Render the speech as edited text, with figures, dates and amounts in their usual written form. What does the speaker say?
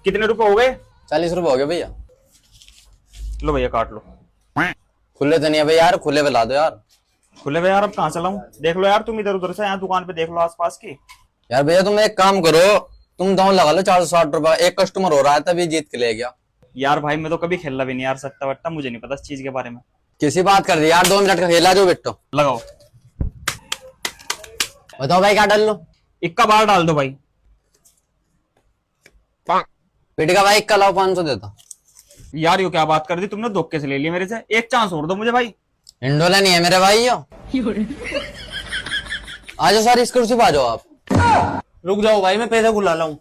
कितने रुपए हो गए? 40 रुपए हो गए भैया। लो भैया काट लो। खुले तो नहीं है भैया यार, खुले पे ला दो यार। खुले भैया यार अब कहाँ चलाऊं? देख लो यार तुम इधर उधर से, यहाँ दुकान पे देख लो आसपास की। यार भैया तुम एक काम करो, तुम दांव लगा लो 460 रुपए। एक कस्टमर हो रहा है तभी जीत के ले गया। यार भाई मैं तो कभी खेला भी नहीं यार सट्टा वट्टा, मुझे नहीं पता इस चीज के बारे में। किसी बात कर रही यार, 2 मिनट का खेला जो बेटो। लगाओ। बताओ भाई क्या डाल लो। इक्का बार डाल दो भाई। बेटे का भाई इक्का लाओ, 500 देता। यार यो क्या बात कर दी तुमने, धोखे से ले लिया मेरे से। एक चांस और दो मुझे भाई। इंडोला नहीं है मेरे भाई यो। आ जाओ सर, इस कुर्सी पे आ जाओ आप। रुक जाओ भाई, मैं पैसे बुला लाऊं।